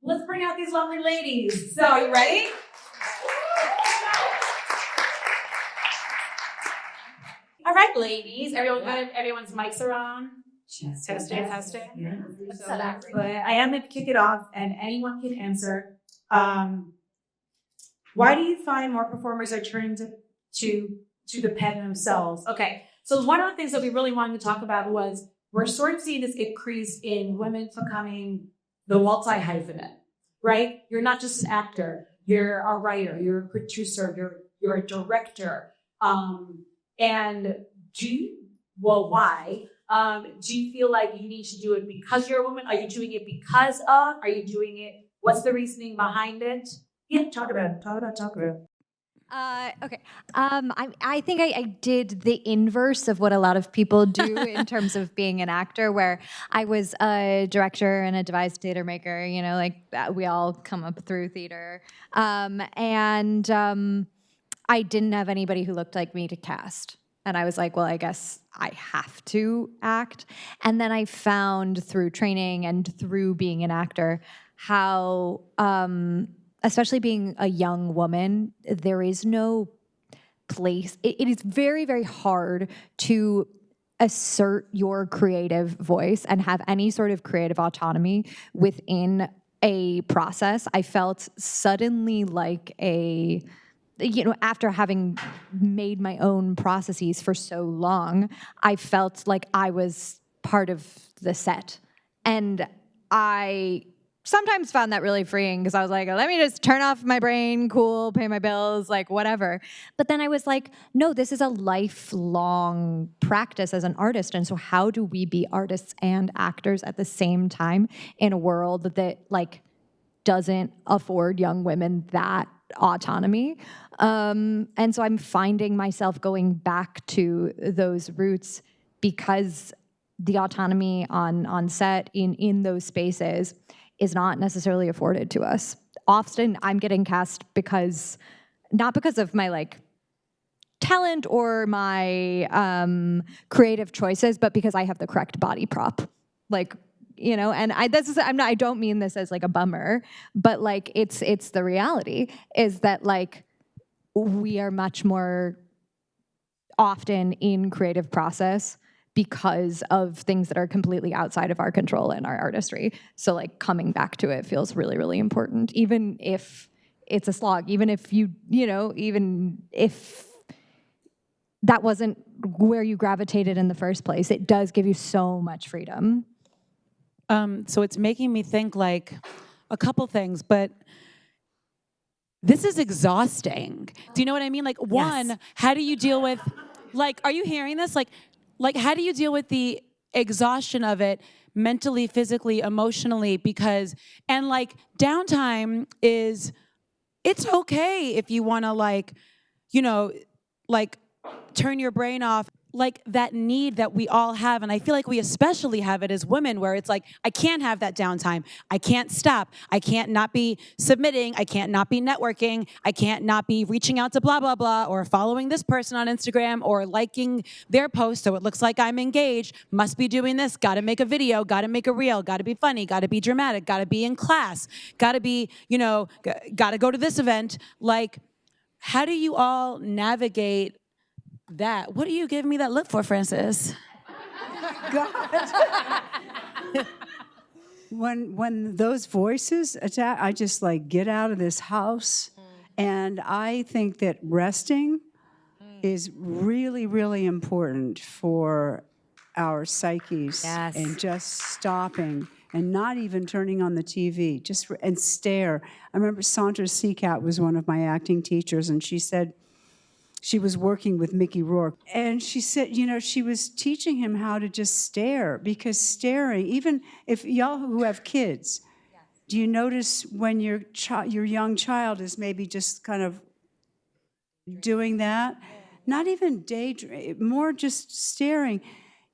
let's bring out these lovely ladies. So, are you ready? All right, ladies. Everyone good? Everyone's mics are on? Testing. Yeah. So that's good. I am going to kick it off, and anyone can answer. Why do you find more performers are turning to the pen themselves? Okay, so one of the things that we really wanted to talk about was we're sort of seeing this increase in women becoming the multi-hyphenate, right? You're not just an actor. You're a writer. You're a producer. You're a director. And why? Do you feel like you need to do it because you're a woman? Are you doing it because of? Are you doing it? What's the reasoning behind it? Yeah, talk about it. Okay. I think I did the inverse of what a lot of people do in terms of being an actor, where I was a director and a devised theater maker, you know, like we all come up through theater. I didn't have anybody who looked like me to cast. And I was like, well, I guess I have to act. And then I found through training and through being an actor how, especially being a young woman, there is no place. It is very, very hard to assert your creative voice and have any sort of creative autonomy within a process. I felt suddenly like after having made my own processes for so long, I felt like I was part of the set. And I sometimes found that really freeing because I was like, let me just turn off my brain, cool, pay my bills, like whatever. But then I was like, no, this is a lifelong practice as an artist. And so how do we be artists and actors at the same time in a world that like doesn't afford young women that autonomy? And so I'm finding myself going back to those roots because the autonomy on set in those spaces is not necessarily afforded to us. Often I'm getting cast not because of my like talent or my creative choices, but because I have the correct body prop. Like, you know, and I don't mean this as like a bummer, but like it's the reality is that like we are much more often in creative process because of things that are completely outside of our control and our artistry. So like coming back to it feels really, really important, even if it's a slog, even if even if that wasn't where you gravitated in the first place, it does give you so much freedom. So it's making me think like a couple things, but this is exhausting. Do you know what I mean? Like, one, yes. How do you deal with, like, are you hearing this? Like, how do you deal with the exhaustion of it mentally, physically, emotionally? Because, and like, downtime is, it's okay if you want to like, turn your brain off. Like that need that we all have, and I feel like we especially have it as women, where it's like, I can't have that downtime. I can't stop. I can't not be submitting. I can't not be networking. I can't not be reaching out to blah, blah, blah, or following this person on Instagram, or liking their post so it looks like I'm engaged. Must be doing this. Got to make a video. Got to make a reel. Got to be funny. Got to be dramatic. Got to be in class. Got to be, got to go to this event. Like, how do you all navigate that? What are you giving me that look for, Francis? God. When those voices attack, I just like get out of this house. And I think that resting is really, really important for our psyches. Yes. And just stopping and not even turning on the TV, and stare. I remember Sandra Seacat was one of my acting teachers, and she said, she was working with Mickey Rourke, and she said, she was teaching him how to just stare, because staring, even if y'all who have kids, yes. Do you notice when your young child is maybe just kind of doing that? Yeah. Not even daydream, more just staring.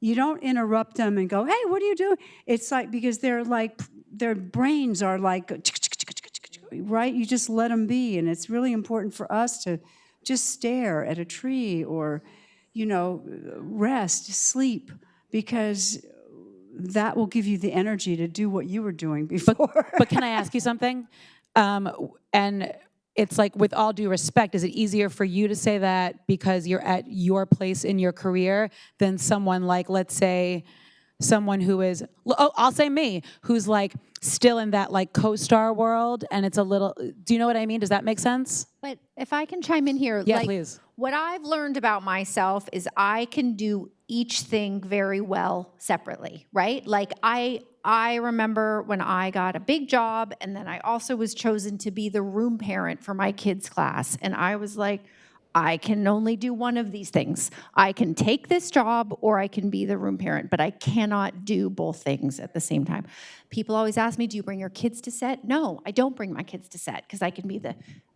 You don't interrupt them and go, hey, what are you doing? It's like, because their brains are like, right? You just let them be, and it's really important for us to just stare at a tree or, rest, sleep, because that will give you the energy to do what you were doing before. But can I ask you something? And it's like, with all due respect, is it easier for you to say that because you're at your place in your career than someone like, let's say, someone who is, I'll say me, who's like still in that like co-star world, and it's a little, do you know what I mean? Does that make sense? But if I can chime in here, Yeah, like, please. what I've learned about myself is I can do each thing very well separately, right? Like I remember when I got a big job, and then I also was chosen to be the room parent for my kids' class, and I was like, I can only do one of these things. I can take this job or I can be the room parent, but I cannot do both things at the same time. People always ask me, do you bring your kids to set? No, I don't bring my kids to set because I can be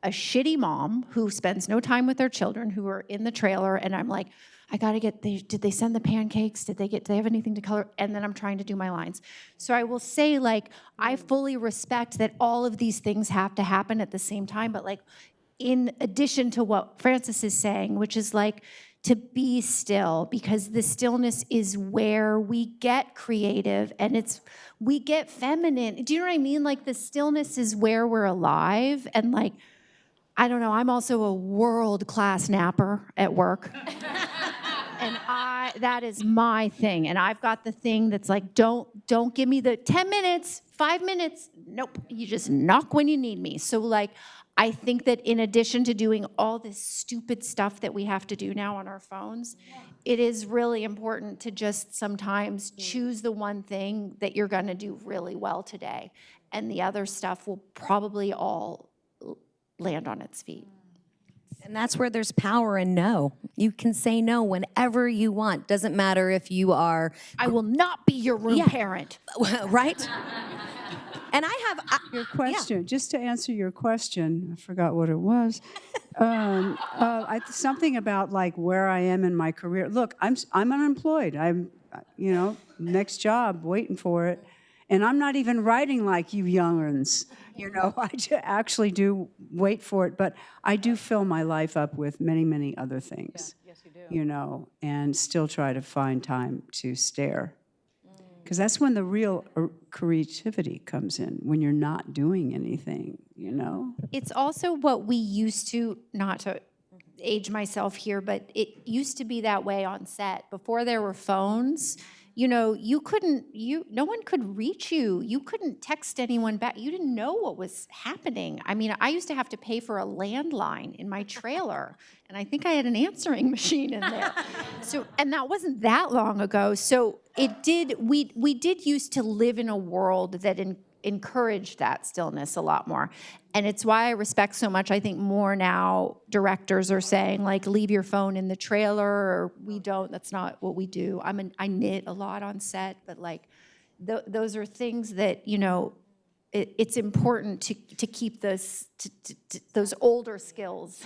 a shitty mom who spends no time with their children who are in the trailer, and I'm like, I gotta get, did they send the pancakes? Did they have anything to color? And then I'm trying to do my lines. So I will say, like, I fully respect that all of these things have to happen at the same time, but like, in addition to what Francis is saying, which is like to be still, because the stillness is where we get creative and we get feminine. Do you know what I mean? Like the stillness is where we're alive. And like, I don't know, I'm also a world-class napper at work. And that is my thing. And I've got the thing that's like, don't give me the 10 minutes, 5 minutes. Nope, you just knock when you need me. So like, I think that in addition to doing all this stupid stuff that we have to do now on our phones, it is really important to just sometimes choose the one thing that you're gonna do really well today. And the other stuff will probably all land on its feet. And that's where there's power in no. You can say no whenever you want. Doesn't matter if you are... I will not be your room parent. Right? And I have... Your question, just to answer your question, I forgot what it was. Something about like where I am in my career. Look, I'm unemployed. I'm, next job, waiting for it. And I'm not even writing like you young'uns. I actually do wait for it, but I do fill my life up with many, many other things. Yeah. Yes, you do. And still try to find time to stare. Because that's when the real creativity comes in, when you're not doing anything, It's also what we used to, not to age myself here, but it used to be that way on set. Before there were phones, no one could reach you. You couldn't text anyone back. You didn't know what was happening. I mean, I used to have to pay for a landline in my trailer, and I think I had an answering machine in there. And that wasn't that long ago. So we did used to live in a world that encouraged that stillness a lot more. And it's why I respect so much, I think more now directors are saying, like, leave your phone in the trailer, or we don't, that's not what we do. I knit a lot on set, but like, those are things that, it's important to keep those older skills.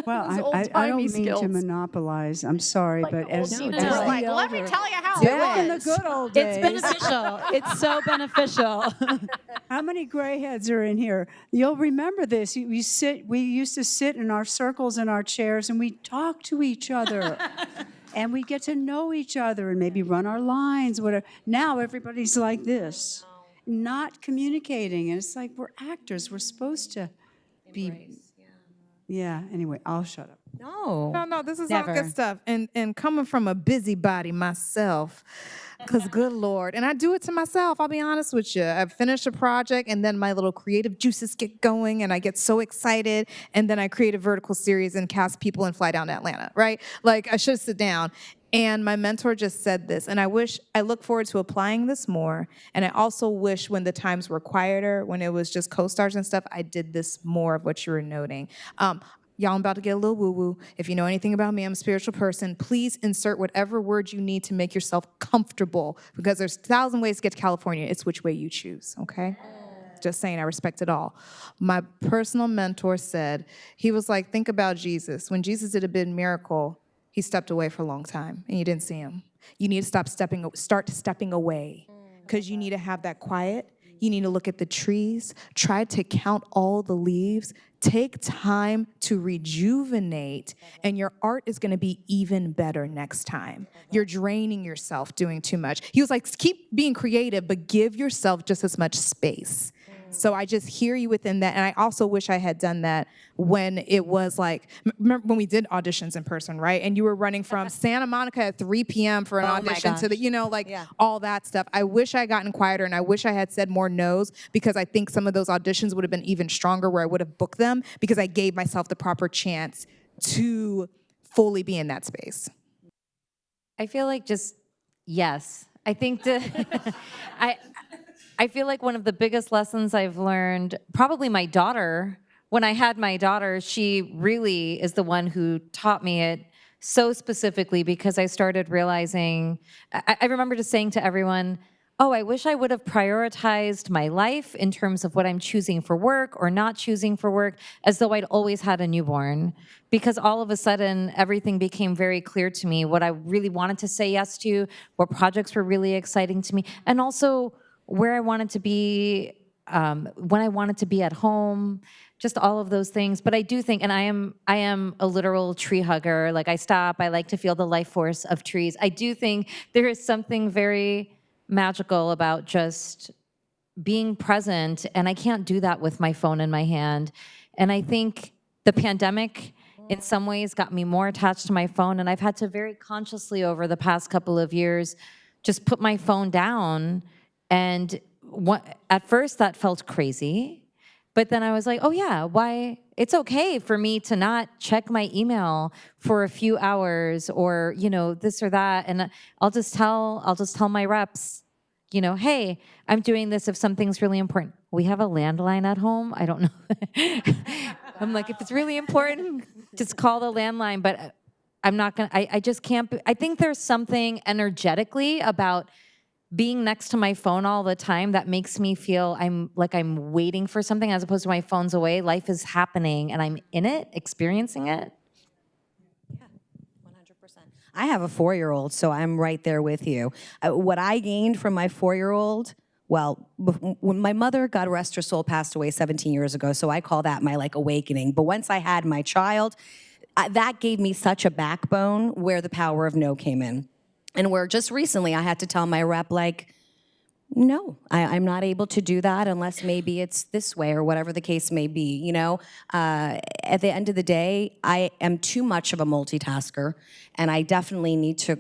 Well, I don't mean to monopolize. I'm sorry, but as let me tell you how back in the good old days. It's beneficial. It's so beneficial. How many gray heads are in here? You'll remember this. We used to sit in our circles in our chairs and we talk to each other. And we get to know each other and maybe run our lines, whatever. Now everybody's like this, not communicating. And it's like, we're actors. We're supposed to be. Yeah, anyway, I'll shut up. No, this is all good stuff. And coming from a busybody myself, because good Lord, and I do it to myself, I'll be honest with you. I finish a project and then my little creative juices get going and I get so excited, and then I create a vertical series and cast people and fly down to Atlanta, right? Like, I should sit down. And my mentor just said this, and I look forward to applying this more. And I also wish when the times were quieter, when it was just co-stars and stuff, I did this more of what you were noting. Y'all, I'm about to get a little woo-woo. If you know anything about me, I'm a spiritual person. Please insert whatever word you need to make yourself comfortable, because there's 1,000 ways to get to California. It's which way you choose, okay? Just saying, I respect it all. My personal mentor said, he was like, think about Jesus. When Jesus did a big miracle, he stepped away for a long time, and you didn't see him. You need to start stepping away, because you need to have that quiet. You need to look at the trees, try to count all the leaves, take time to rejuvenate, and your art is going to be even better next time. You're draining yourself doing too much. He was like, keep being creative, but give yourself just as much space. So I just hear you within that. And I also wish I had done that when it was like, remember when we did auditions in person, right? And you were running from Santa Monica at 3 p.m. for an audition to the, all that stuff. I wish I had gotten quieter, and I wish I had said more no's, because I think some of those auditions would have been even stronger where I would have booked them, because I gave myself the proper chance to fully be in that space. I feel like yes. I think I feel like one of the biggest lessons I've learned, probably my daughter, when I had my daughter, she really is the one who taught me it so specifically, because I started realizing, I remember just saying to everyone, oh, I wish I would have prioritized my life in terms of what I'm choosing for work or not choosing for work, as though I'd always had a newborn. Because all of a sudden, everything became very clear to me, what I really wanted to say yes to, what projects were really exciting to me, and also where I wanted to be, when I wanted to be at home, just all of those things. But I do think, and I am a literal tree hugger. Like, I stop, I like to feel the life force of trees. I do think there is something very magical about just being present, and I can't do that with my phone in my hand. And I think the pandemic in some ways got me more attached to my phone, and I've had to very consciously over the past couple of years just put my phone down. And at first that felt crazy, but then I was like, oh yeah, why? It's okay for me to not check my email for a few hours, or this or that, and I'll just tell my reps, hey, I'm doing this if something's really important. We have a landline at home. I don't know. I'm like, if it's really important, just call the landline. But I'm not gonna. I just can't. I think there's something energetically about being next to my phone all the time that makes me feel I'm waiting for something, as opposed to my phone's away. Life is happening and I'm in it, experiencing it. Yeah, 100%. I have a 4-year-old, so I'm right there with you. What I gained from my 4-year-old, well, when my mother, God rest her soul, passed away 17 years ago, so I call that my awakening. But once I had my child, that gave me such a backbone where the power of no came in. And where just recently I had to tell my rep, no, I'm not able to do that unless maybe it's this way, or whatever the case may be, At the end of the day, I am too much of a multitasker, and I definitely need to,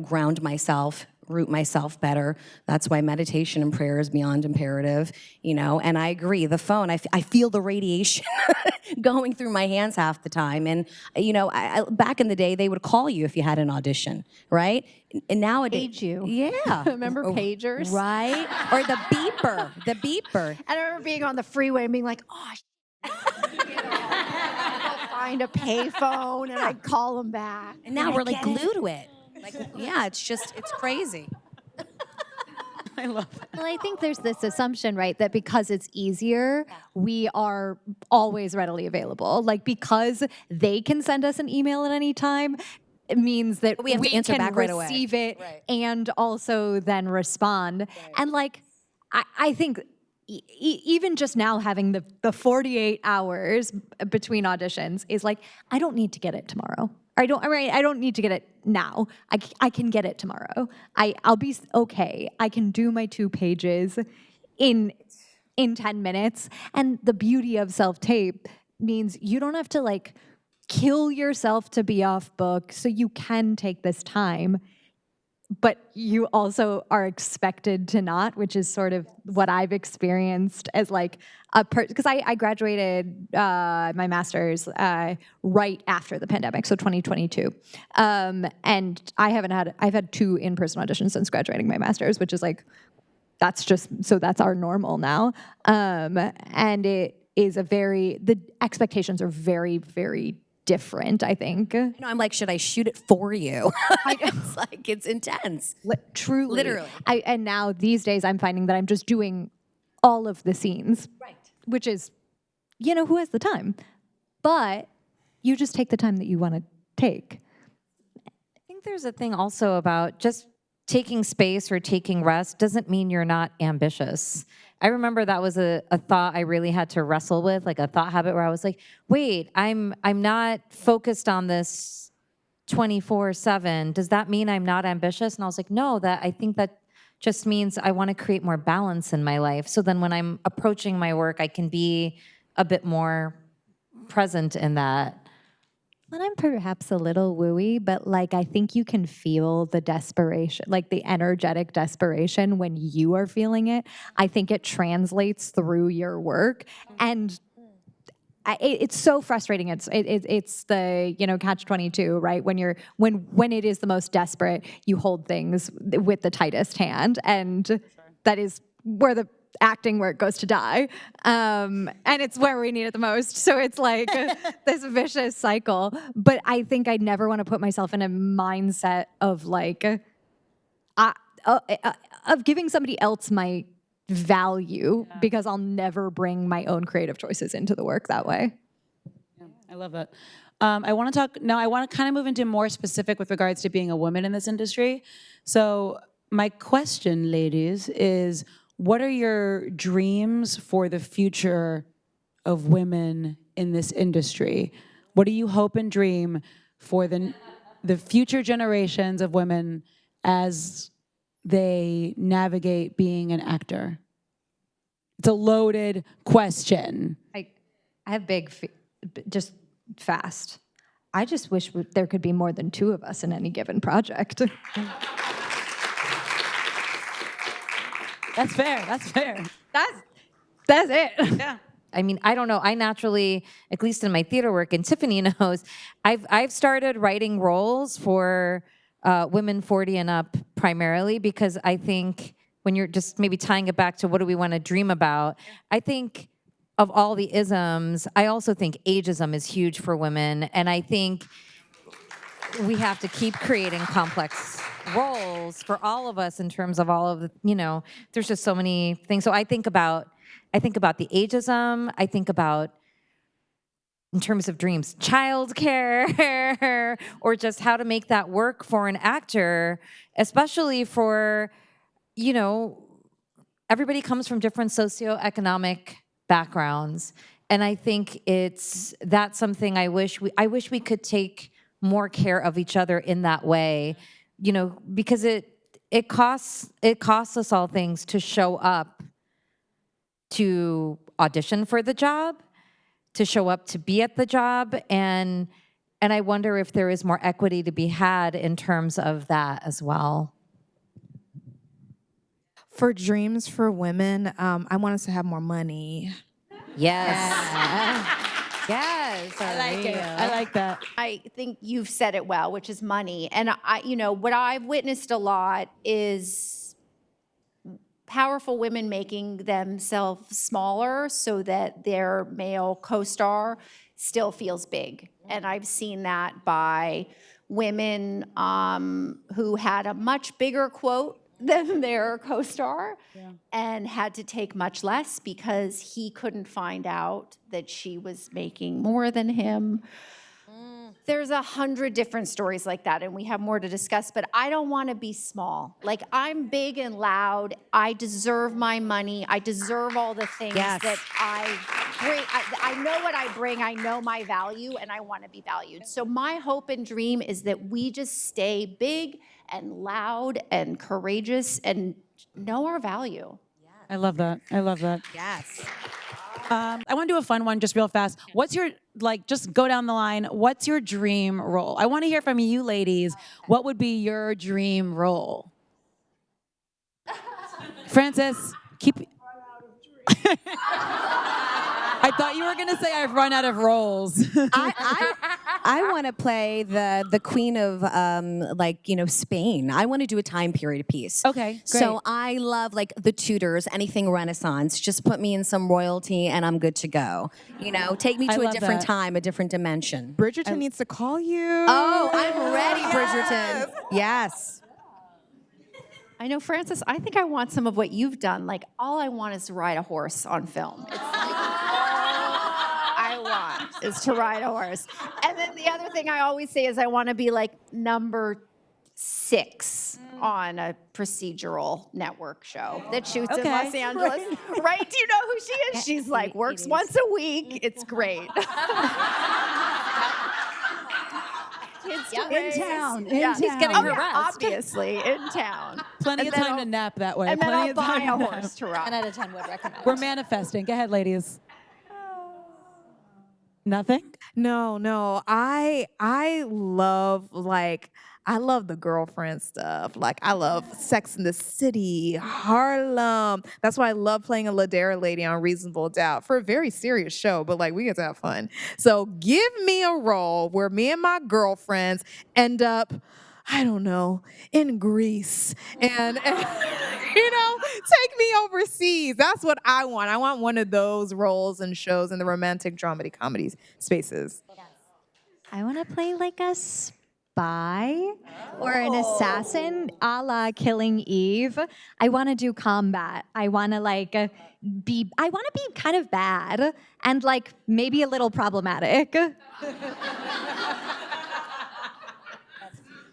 ground myself, root myself better. That's why meditation and prayer is beyond imperative, and I agree. The phone, I feel the radiation going through my hands half the time. And, back in the day, they would call you if you had an audition, right? And nowadays. Page you. Yeah. Remember pagers? Right? Or the beeper. I remember being on the freeway and being like, oh, I'll find a payphone and I'd call them back. And now we're glued to it. It's crazy. I love that. Well, I think there's this assumption, right, that because it's easier, we are always readily available. Because they can send us an email at any time, it means that we have to answer can back right away. receive it Right. and also then respond. Right. And I think even just now having the 48 hours between auditions is I don't need to get it tomorrow. I don't need to get it now. I can get it tomorrow. I'll be okay. I can do my 2 pages in 10 minutes. And the beauty of self-tape means you don't have to kill yourself to be off book, so you can take this time. But you also are expected to not, which is sort of what I've experienced as because I graduated my master's right after the pandemic, so 2022. And I've had 2 in-person auditions since graduating my master's, which is that's our normal now. And it is the expectations are very, very different, I think. I'm should I shoot it for you? It's intense. Truly. Literally. And now these days I'm finding that I'm just doing all of the scenes. Right. Which is, who has the time? But you just take the time that you want to take. I think there's a thing also about just taking space or taking rest doesn't mean you're not ambitious. I remember that was a thought I really had to wrestle with, like a thought habit where I was like, wait, I'm not focused on this 24/7. Does that mean I'm not ambitious? And I was like, no, I think that just means I want to create more balance in my life. So then when I'm approaching my work, I can be a bit more present in that. And I'm perhaps a little wooey, but like I think you can feel the desperation, like the energetic desperation when you are feeling it. I think it translates through your work, and it's so frustrating. It's the catch-22, right? When it is the most desperate, you hold things with the tightest hand, and that is where the acting work goes to die, and it's where we need it the most. So it's like this vicious cycle. But I think I'd never want to put myself in a mindset of like of giving somebody else my value, because I'll never bring my own creative choices into the work that way. Yeah, I love that. I want to talk now. I want to kind of move into more specific with regards to being a woman in this industry. So my question, ladies, is, what are your dreams for the future of women in this industry? What do you hope and dream for the future generations of women as they navigate being an actor? It's a loaded question. I have just fast. I just wish there could be more than 2 of us in any given project. That's fair. That's fair. That's it. Yeah. I mean, I don't know. I naturally, at least in my theater work, and Tiffany knows, I've started writing roles for women 40 and up primarily because I think when you're just maybe tying it back to what do we want to dream about, I think of all the isms, I also think ageism is huge for women, and I think we have to keep creating complex roles for all of us in terms of all of the, there's just so many things. So I think about the ageism, I think about, in terms of dreams, childcare, or just how to make that work for an actor, especially for, everybody comes from different socioeconomic backgrounds. And I think that's something I wish we could take more care of each other in that way, because it costs us all things to show up to audition for the job, to show up to be at the job, and I wonder if there is more equity to be had in terms of that as well. For dreams for women, I want us to have more money. Yes. Yes. I like it. I like that. I think you've said it well, which is money. And what I've witnessed a lot is powerful women making themselves smaller so that their male co-star still feels big. And I've seen that by women who had a much bigger quote than their co-star and had to take much less because he couldn't find out that she was making more than him. There's 100 different stories like that, and we have more to discuss, but I don't want to be small. Like, I'm big and loud. I deserve my money. I deserve all the things that I bring. I know what I bring. I know my value, and I want to be valued. So my hope and dream is that we just stay big and loud and courageous and know our value. I love that. I love that. Yes. I want to do a fun one just real fast. What's your, just go down the line. What's your dream role? I want to hear from you ladies. What would be your dream role? Frances, keep... I thought you were going to say I've run out of roles. I want to play the queen of Spain. I want to do a time period piece. Okay, great. So I love the Tudors, anything Renaissance. Just put me in some royalty and I'm good to go. Take me to a different time, a different dimension. Bridgerton needs to call you. Oh, I'm ready, Bridgerton. Yes. I know, Frances, I think I want some of what you've done. All I want is to ride a horse on film. It's I want is to ride a horse. And then the other thing I always say is I want to be number 6 on a procedural network show that shoots in Okay. Los Angeles. Right? Do you know who she is? She's like, works once a week. It's great. Kids to raise. In town. Yeah. He's getting Oh, her yeah, rest. obviously, in town. Plenty And of then time I'll- to nap that way. And then Plenty I'll of buy time a to nap. horse to ride. 10 out of 10 would recommend. We're manifesting. Go ahead, ladies. Nothing? No. I love I love the girlfriend stuff. Like I love Sex in the City, Harlem. That's why I love playing a Ladera lady on Reasonable Doubt for a very serious show, but like we get to have fun. So give me a role where me and my girlfriends end up, I don't know, in Greece and take me overseas. That's what I want. I want one of those roles and shows in the romantic dramedy comedy spaces. I want to play like a spy or an assassin a la Killing Eve. I want to do combat. I want to I want to be kind of bad and like maybe a little problematic.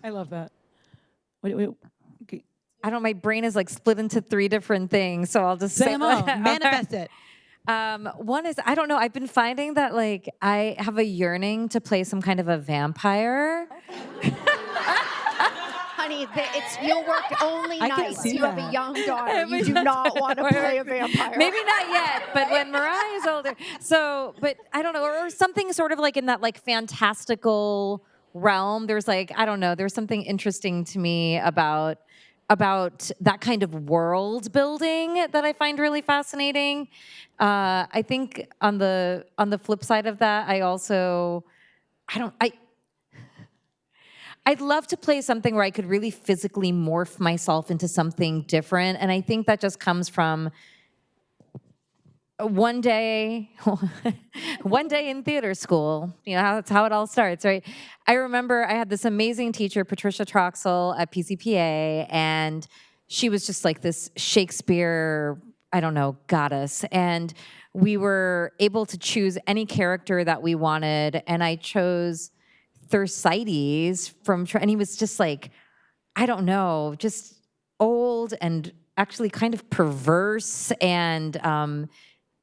I love that. Wait. Okay. I don't. My brain is like split into 3 different things, so I'll just Say them all. Manifest it. One is I don't know. I've been finding that like I have a yearning to play some kind of a vampire. Honey, you'll work only I can nights. see You have that. a young daughter. You do not want to play a vampire. Maybe not yet, but when Mariah is older. So, but I don't know, or something sort of like in that like fantastical realm. There's like I don't know. There's something interesting to me about that kind of world building that I find really fascinating. I think on the flip side of that, I'd love to play something where I could really physically morph myself into something different, and I think that just comes from one day in theater school. You know, that's how it all starts, right? I remember I had this amazing teacher, Patricia Troxel at PCPA, and she was just like this Shakespeare, I don't know, goddess. And we were able to choose any character that we wanted, and I chose Thersites and he was just like, I don't know, just old and actually kind of perverse, and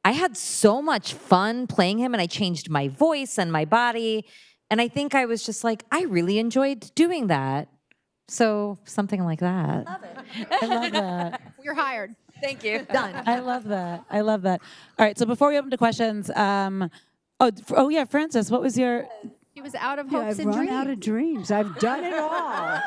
I had so much fun playing him, and I changed my voice and my body. And I think I was just like, I really enjoyed doing that. So something like that. I love that. You're hired. Thank you. Done. I love that. All right, so before we open to questions, yeah, Frances, what was your... She was out of Yeah, hopes I've and run dreams. out of dreams. I've done it all.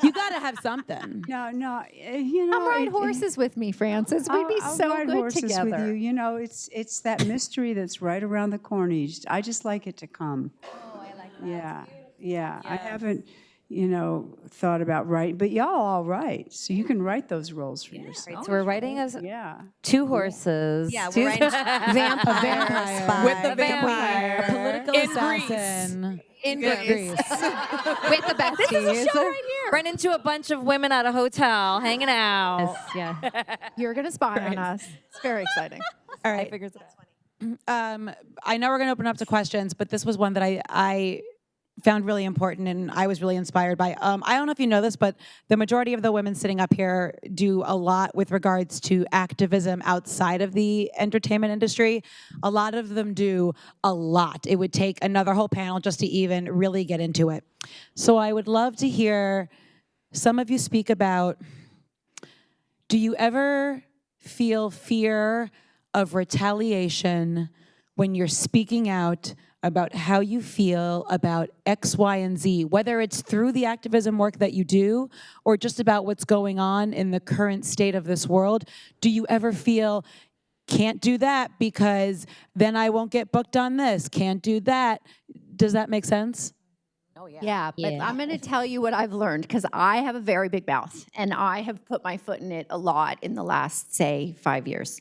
You got to have something. No, you know. Come ride horses with me, Frances. We'd be I'll so ride good horses together. with you. You know, it's that mystery that's right around the corner. I just like it to come. Oh, I like that. Yeah. I haven't, thought about writing, but y'all all write, so you can write those roles for yourself. So we're writing as Yeah. 2 horses. Yeah, we're writing vampire, spy. With the vampire. A political In assassin. In Greece. With the besties. This is a show right here. Run into a bunch of women at a hotel, hanging out. Yeah. You're going to spy on us. It's very exciting. All right. Figures it out. I know we're going to open up to questions, but this was one that I found really important and I was really inspired by. I don't know if you know this, but the majority of the women sitting up here do a lot with regards to activism outside of the entertainment industry. A lot of them do a lot. It would take another whole panel just to even really get into it. So I would love to hear some of you speak about, do you ever feel fear of retaliation when you're speaking out about how you feel about X, Y, and Z, whether it's through the activism work that you do or just about what's going on in the current state of this world? Do you ever feel, can't do that because then I won't get booked on this, can't do that? Does that make sense? Yeah, but I'm going to tell you what I've learned because I have a very big mouth and I have put my foot in it a lot in the last, say, 5 years.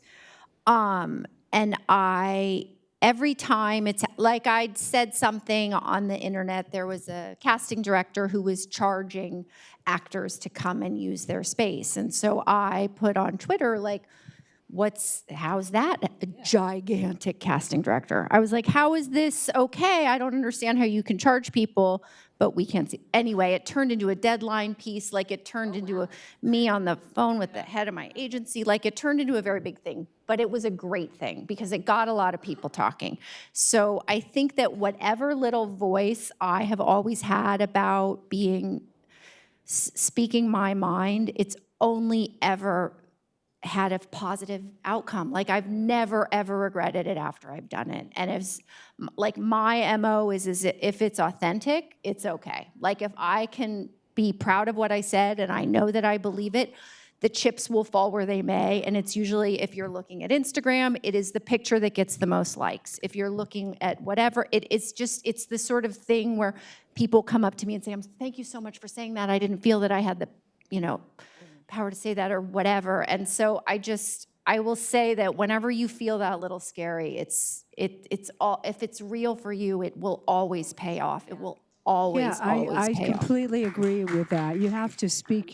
And every time it's like I'd said something on the internet, there was a casting director who was charging actors to come and use their space. And so I put on Twitter, like, how's that a gigantic casting director? I was like, how is this okay? I don't understand how you can charge people, but we can't see. Anyway, it turned into a deadline piece. Like it turned into me on the phone with the head of my agency. Like it turned into a very big thing, but it was a great thing because it got a lot of people talking. So I think that whatever little voice I have always had about speaking my mind, it's only ever had a positive outcome. Like I've never ever regretted it after I've done it. And if like my MO is if it's authentic, it's okay. Like if I can be proud of what I said and I know that I believe it, the chips will fall where they may. And it's usually, if you're looking at Instagram, it is the picture that gets the most likes. If you're looking at whatever, it's the sort of thing where people come up to me and say, thank you so much for saying that. I didn't feel that I had the, power to say that or whatever. And so I will say that whenever you feel that little scary, it's all, if it's real for you, it will always pay off. It will always pay off. I completely agree with that. You have to speak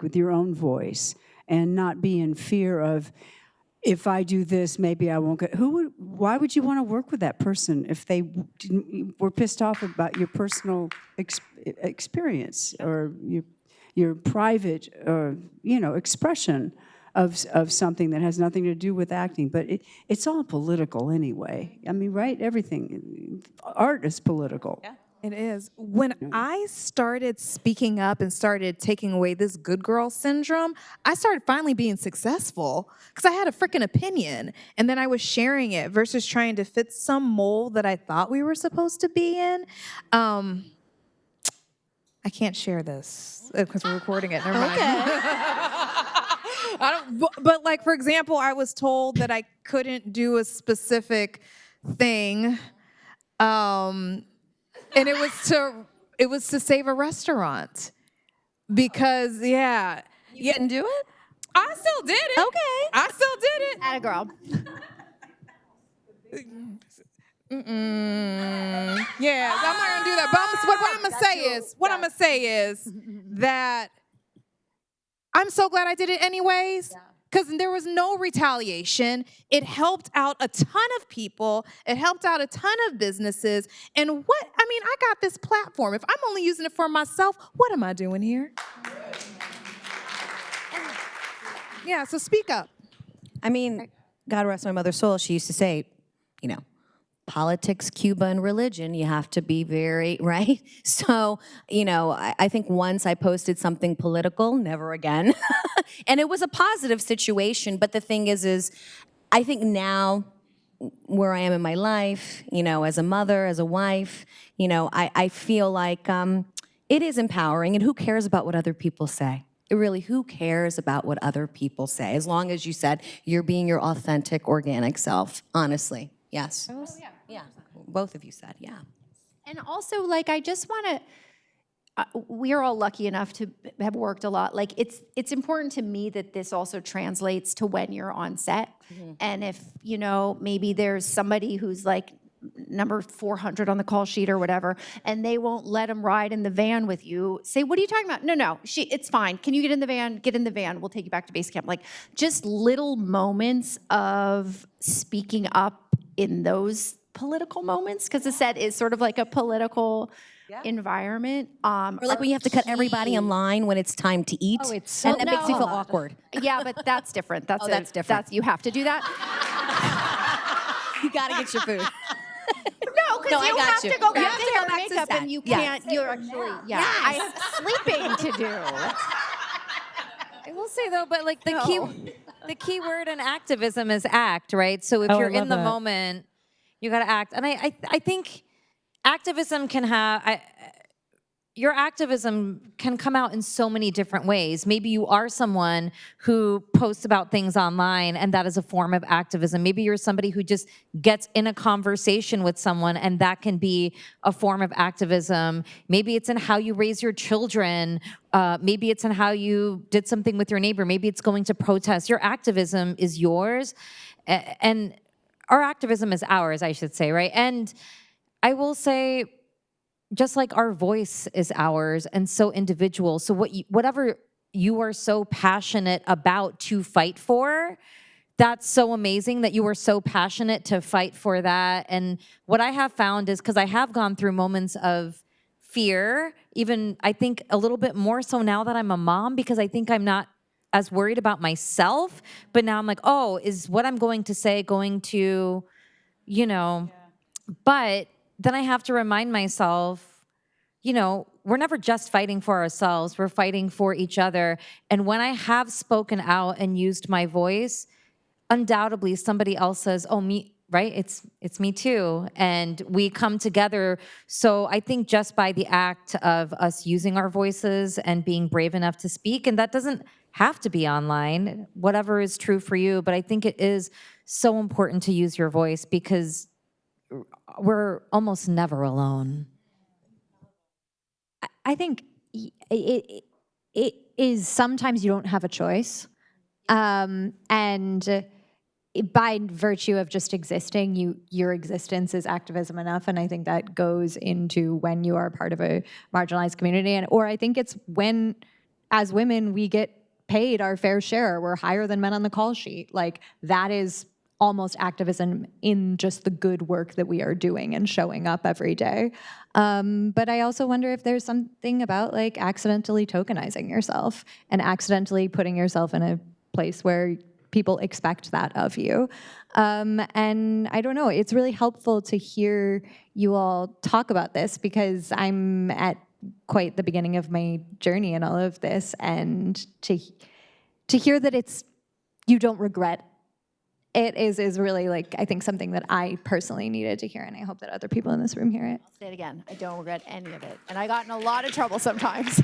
with your own voice and not be in fear of, if I do this, maybe I won't get. Why would you want to work with that person if they were pissed off about your personal experience or your private, expression of something that has nothing to do with acting? But it's all political anyway. I mean, right? Everything, art is political. Yeah. It is. When I started speaking up and started taking away this good girl syndrome, I started finally being successful because I had a freaking opinion and then I was sharing it versus trying to fit some mold that I thought we were supposed to be in. I can't share this because we're recording it. Never mind. But like, for example, I was told that I couldn't do a specific thing. And it was to save a restaurant because, You didn't do it? I still did it. Okay. I still did it. Atta girl. Yeah, I'm not gonna do that. But what I'm gonna say is that I'm so glad I did it anyways. Because there was no retaliation. It helped out a ton of people. It helped out a ton of businesses. And I got this platform. If I'm only using it for myself, what am I doing here? Yeah, so speak up. I mean, God rest my mother's soul, she used to say, politics, Cuba, and religion, you have to be very, right? So, I think once I posted something political, never again. And it was a positive situation, but the thing is I think now where I am in my life, as a mother, as a wife, I feel like it is empowering, and who cares about what other people say? Who cares about what other people say? As long as you said you're being your authentic, organic self, honestly. Yes. Oh, yeah. Yeah. Both of you said, yeah. And also, like, I just want to, we're all lucky enough to have worked a lot. Like, it's important to me that this also translates to when you're on set. Mm-hmm. And if, maybe there's somebody who's like number 400 on the call sheet or whatever, and they won't let them ride in the van with you, say, what are you talking about? No, it's fine. Can you get in the van? Get in the van. We'll take you back to base camp. Like, just little moments of speaking up in those political moments, because the set is sort of like a political environment. Or like when you have to cut everybody in line when it's time to eat. Oh, it's so and that makes me feel awkward. Yeah, but that's different. That's different. You have to do that. You got to get your food. No, because you have to go back to hair and makeup, set. and you can't. You're actually, I have sleeping to do. I will say though, but like the key word in activism is act, right? So if you're in the moment, you got to act. And I think activism your activism can come out in so many different ways. Maybe you are someone who posts about things online and that is a form of activism. Maybe you're somebody who just gets in a conversation with someone and that can be a form of activism. Maybe it's in how you raise your children. Maybe it's in how you did something with your neighbor. Maybe it's going to protest. Your activism is yours. And our activism is ours, I should say, right? And I will say, just like our voice is ours and so individual. So whatever you are so passionate about to fight for. That's so amazing that you were so passionate to fight for that. And what I have found is, because I have gone through moments of fear, even I think a little bit more so now that I'm a mom, because I think I'm not as worried about myself. But now I'm like, oh, is what I'm going to say going to, you know, but then I have to remind myself, you know, we're never just fighting for ourselves. We're fighting for each other. And when I have spoken out and used my voice, undoubtedly somebody else says, oh, me, right? It's me too. And we come together. So I think just by the act of us using our voices and being brave enough to speak, and that doesn't have to be online, whatever is true for you, but I think it is so important to use your voice, because we're almost never alone. I think it is sometimes you don't have a choice. And by virtue of just existing, your existence is activism enough. And I think that goes into when you are part of a marginalized community. Or I think it's when, as women, we get paid our fair share. We're higher than men on the call sheet. Like, that is almost activism in just the good work that we are doing and showing up every day. But I also wonder if there's something about like accidentally tokenizing yourself and accidentally putting yourself in a place where people expect that of you. And I don't know, it's really helpful to hear you all talk about this, because I'm at quite the beginning of my journey in all of this, and to hear that you don't regret it is really, like, I think something that I personally needed to hear, and I hope that other people in this room hear it. I'll say it again. I don't regret any of it. And I got in a lot of trouble sometimes.